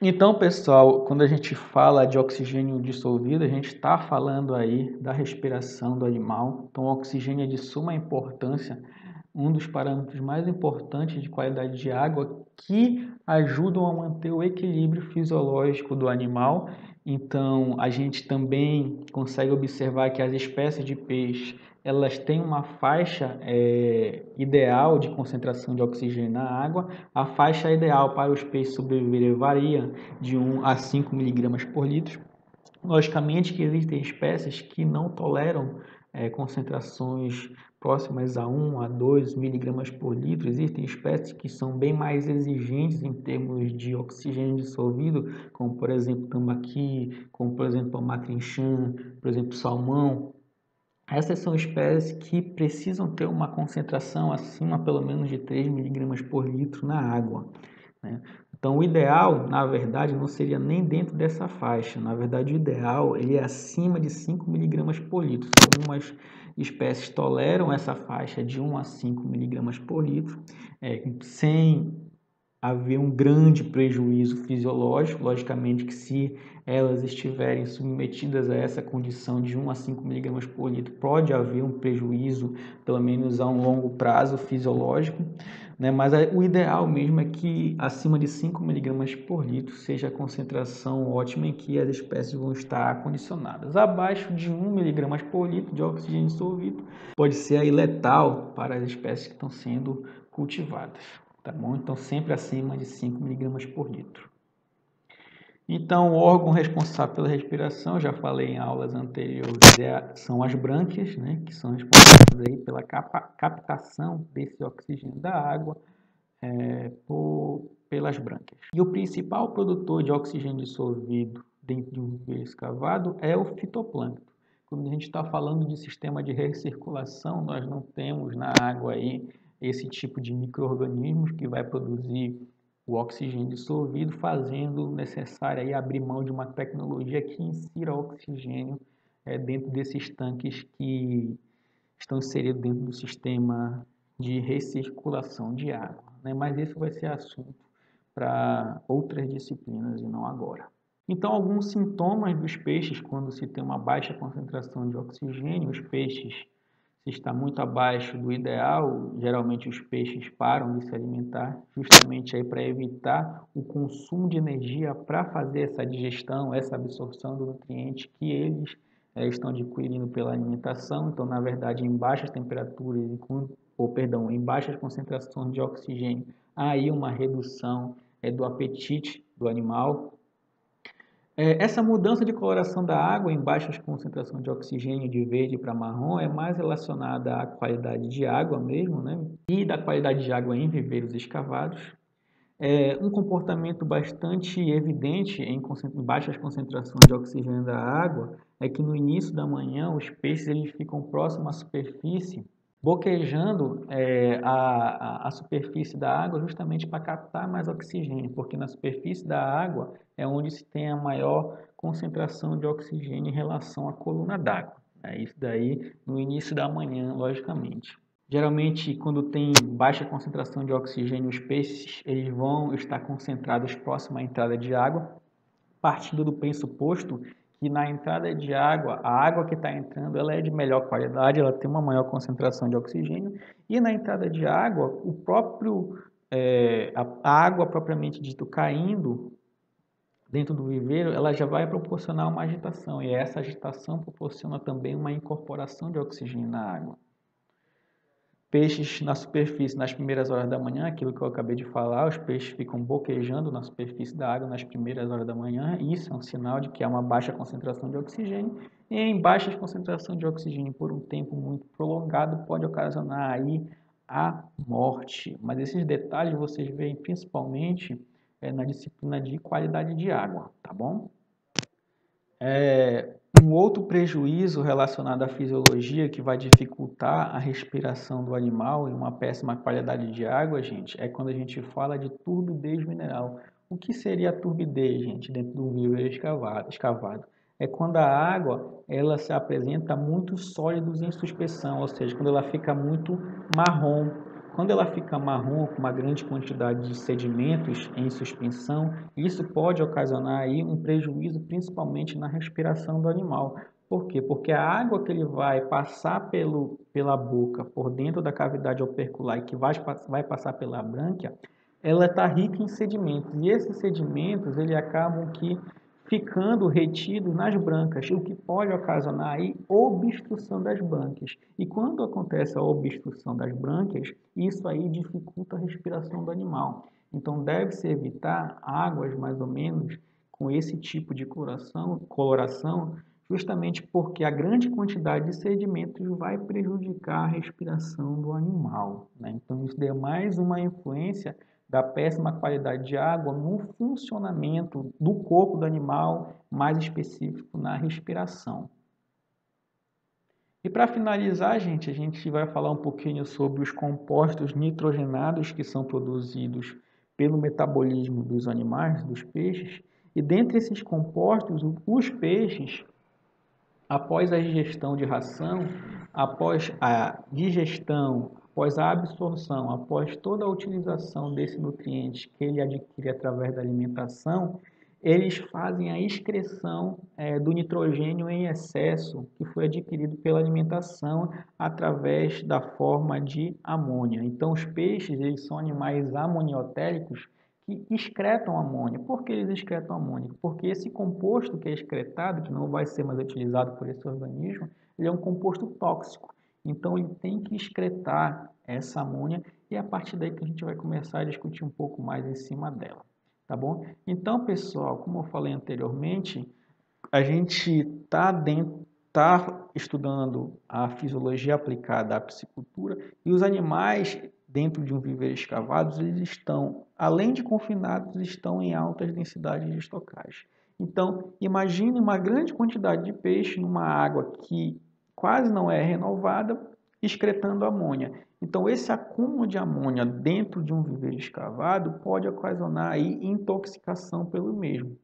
Então, pessoal, quando a gente fala de oxigênio dissolvido, a gente está falando aí da respiração do animal. Então, o oxigênio é de suma importância, um dos parâmetros mais importantes de qualidade de água que ajudam a manter o equilíbrio fisiológico do animal. Então, a gente também consegue observar que as espécies de peixe elas têm uma faixa ideal de concentração de oxigênio na água. A faixa ideal para os peixes sobreviverem varia de 1 a 5 miligramas por litro. Logicamente que existem espécies que não toleram concentrações próximas a 1 a 2 miligramas por litro. Existem espécies que são bem mais exigentes em termos de oxigênio dissolvido, como por exemplo tambaqui, como por exemplo a matrinchã, por exemplo salmão. Essas são espécies que precisam ter uma concentração acima pelo menos de 3 miligramas por litro na água, né? Então, o ideal, na verdade, não seria nem dentro dessa faixa. Na verdade, o ideal ele é acima de 5 miligramas por litro. Algumas espécies toleram essa faixa de 1 a 5 miligramas por litro, sem haver um grande prejuízo fisiológico. Logicamente que se elas estiverem submetidas a essa condição de 1 a 5 miligramas por litro, pode haver um prejuízo, pelo menos a um longo prazo, fisiológico, né? Mas o ideal mesmo é que acima de 5 miligramas por litro seja a concentração ótima em que as espécies vão estar condicionadas. Abaixo de 1 miligramas por litro de oxigênio dissolvido pode ser aí letal para as espécies que estão sendo cultivadas. Tá bom? Então, sempre acima de 5 miligramas por litro. Então, o órgão responsável pela respiração, já falei em aulas anteriores, são as brânquias, né, que são responsáveis aí pela captação desse oxigênio da água pelas brânquias. E o principal produtor de oxigênio dissolvido dentro de um viveiro escavado é o fitoplâncton. Quando a gente está falando de sistema de recirculação, nós não temos na água aí esse tipo de micro-organismos que vai produzir o oxigênio dissolvido, fazendo necessário aí abrir mão de uma tecnologia que insira oxigênio dentro desses tanques que estão inseridos dentro do sistema de recirculação de água, né? Mas isso vai ser assunto para outras disciplinas e não agora. Então, alguns sintomas dos peixes quando se tem uma baixa concentração de oxigênio, os peixes, se está muito abaixo do ideal, geralmente os peixes param de se alimentar, justamente aí para evitar o consumo de energia para fazer essa digestão, essa absorção do nutriente que eles estão adquirindo pela alimentação. Então, na verdade, em baixas temperaturas, em baixas concentrações de oxigênio, há aí uma redução do apetite do animal. Essa mudança de coloração da água em baixas concentrações de oxigênio de verde para marrom é mais relacionada à qualidade de água mesmo, né? E da qualidade de água em viveiros escavados. Um comportamento bastante evidente em baixas concentrações de oxigênio da água é que no início da manhã os peixes eles ficam próximos à superfície, boquejando a superfície da água justamente para captar mais oxigênio, porque na superfície da água é onde se tem a maior concentração de oxigênio em relação à coluna d'água. Isso daí no início da manhã, logicamente. Geralmente, quando tem baixa concentração de oxigênio, os peixes eles vão estar concentrados próximo à entrada de água, partindo do pressuposto que na entrada de água, a água que está entrando ela é de melhor qualidade, ela tem uma maior concentração de oxigênio, e na entrada de água, a água propriamente dito caindo dentro do viveiro, ela já vai proporcionar uma agitação, e essa agitação proporciona também uma incorporação de oxigênio na água. Peixes na superfície nas primeiras horas da manhã, aquilo que eu acabei de falar, os peixes ficam boquejando na superfície da água nas primeiras horas da manhã, e isso é um sinal de que há uma baixa concentração de oxigênio, e em baixa concentração de oxigênio por um tempo muito prolongado pode ocasionar aí a morte. Mas esses detalhes vocês veem principalmente na disciplina de qualidade de água, tá bom? Um outro prejuízo relacionado à fisiologia que vai dificultar a respiração do animal e uma péssima qualidade de água, gente, é quando a gente fala de turbidez mineral. O que seria a turbidez, gente, dentro do viveiro escavado? É quando a água ela se apresenta muito sólidos em suspensão, ou seja, quando ela fica muito marrom, quando ela fica marrom, com uma grande quantidade de sedimentos em suspensão, isso pode ocasionar aí um prejuízo, principalmente na respiração do animal. Por quê? Porque a água que ele vai passar pela boca, por dentro da cavidade opercular e que vai passar pela brânquia, ela está rica em sedimentos. E esses sedimentos, eles acabam ficando retidos nas brâncas, o que pode ocasionar aí obstrução das brânquias. E quando acontece a obstrução das brânquias, isso aí dificulta a respiração do animal. Então deve-se evitar águas mais ou menos com esse tipo de coloração, justamente porque a grande quantidade de sedimentos vai prejudicar a respiração do animal, né? Então isso é mais uma influência da péssima qualidade de água no funcionamento do corpo do animal, mais específico na respiração. E para finalizar, gente, a gente vai falar um pouquinho sobre os compostos nitrogenados que são produzidos pelo metabolismo dos animais, dos peixes. E dentre esses compostos, os peixes, após a digestão de ração, após a digestão, após a absorção, após toda a utilização desse nutriente que ele adquire através da alimentação, eles fazem a excreção do nitrogênio em excesso que foi adquirido pela alimentação através da forma de amônia. Então, os peixes, eles são animais amoniotélicos que excretam amônia. Por que eles excretam amônia? Porque esse composto que é excretado, que não vai ser mais utilizado por esse organismo, ele é um composto tóxico. Então, ele tem que excretar essa amônia e é a partir daí que a gente vai começar a discutir um pouco mais em cima dela. Tá bom? Então, pessoal, como eu falei anteriormente, a gente tá estudando a fisiologia aplicada à piscicultura e os animais dentro de um viveiro escavado, eles estão, além de confinados, estão em altas densidades de estocagem. Então, imagine uma grande quantidade de peixe numa água que quase não é renovada, excretando amônia. Então, esse acúmulo de amônia dentro de um viveiro escavado pode ocasionar aí intoxicação pelo mesmo.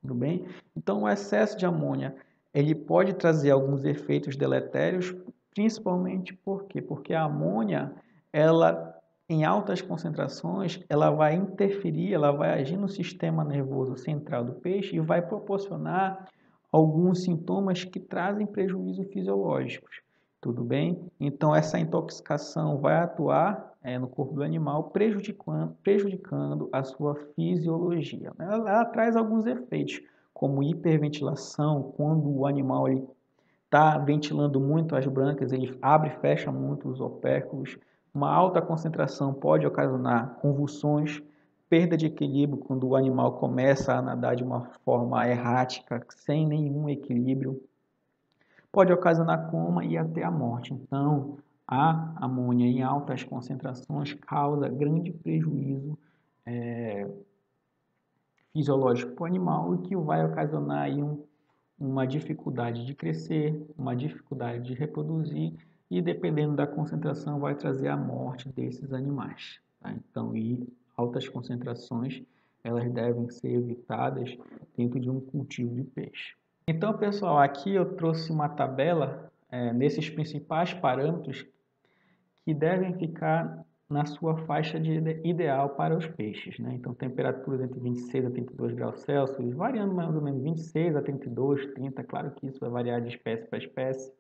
Tudo bem? Então, o excesso de amônia ele pode trazer alguns efeitos deletérios, principalmente por quê? Porque a amônia, ela em altas concentrações, ela vai interferir, ela vai agir no sistema nervoso central do peixe e vai proporcionar alguns sintomas que trazem prejuízos fisiológicos. Tudo bem? Então, essa intoxicação vai atuar no corpo do animal, prejudicando a sua fisiologia. Ela traz alguns efeitos, como hiperventilação, quando o animal está ventilando muito as brâncas, ele abre e fecha muito os opérculos. Uma alta concentração pode ocasionar convulsões, perda de equilíbrio quando o animal começa a nadar de uma forma errática, sem nenhum equilíbrio. Pode ocasionar coma e até a morte. Então, a amônia em altas concentrações causa grande prejuízo fisiológico para o animal e que vai ocasionar aí uma dificuldade de crescer, uma dificuldade de reproduzir e, dependendo da concentração, vai trazer a morte desses animais. Tá? Então, altas concentrações, elas devem ser evitadas dentro de um cultivo de peixe. Então, pessoal, aqui eu trouxe uma tabela nesses principais parâmetros que devem ficar na sua faixa ideal para os peixes, né? Então, temperaturas entre 26 a 32 graus Celsius, variando mais ou menos 26 a 32, 30, claro que isso vai variar de espécie para espécie.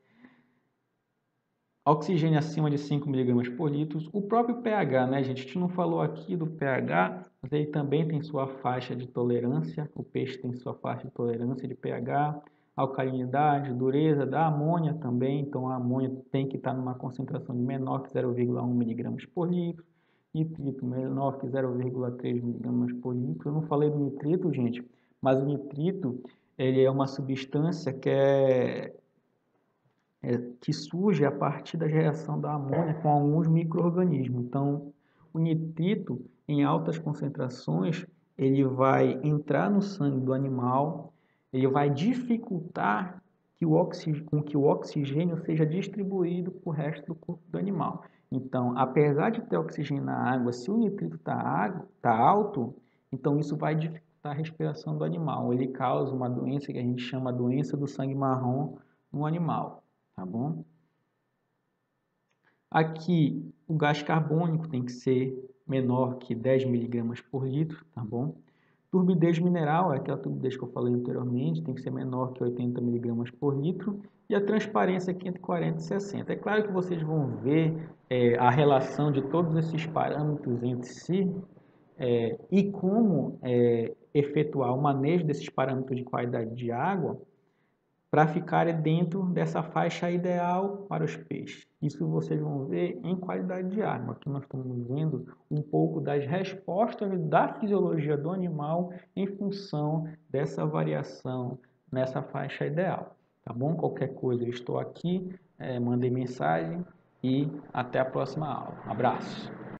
Oxigênio acima de 5 mg por litro. O próprio pH, né, gente? A gente não falou aqui do pH, mas ele também tem sua faixa de tolerância. O peixe tem sua faixa de tolerância de pH. Alcalinidade, dureza da amônia também. Então, a amônia tem que estar numa concentração de menor que 0,1 mg por litro. Nitrito menor que 0,3 mg por litro. Eu não falei do nitrito, gente, mas o nitrito ele é uma substância que surge a partir da reação da amônia com alguns micro-organismos. Então, o nitrito, em altas concentrações, ele vai entrar no sangue do animal, ele vai dificultar que o oxigênio seja distribuído para o resto do corpo do animal. Então, apesar de ter oxigênio na água, se o nitrito está alto, então isso vai dificultar a respiração do animal. Ele causa uma doença que a gente chama doença do sangue marrom no animal. Tá bom? Aqui, o gás carbônico tem que ser menor que 10 miligramas por litro, tá bom? Turbidez mineral, é aquela turbidez que eu falei anteriormente, tem que ser menor que 80 miligramas por litro. E a transparência aqui entre 40 e 60. É claro que vocês vão ver a relação de todos esses parâmetros entre si e como efetuar o manejo desses parâmetros de qualidade de água para ficarem dentro dessa faixa ideal para os peixes. Isso vocês vão ver em qualidade de água. Aqui nós estamos vendo um pouco das respostas da fisiologia do animal em função dessa variação nessa faixa ideal. Tá bom? Qualquer coisa, eu estou aqui, mandem mensagem e até a próxima aula. Abraço!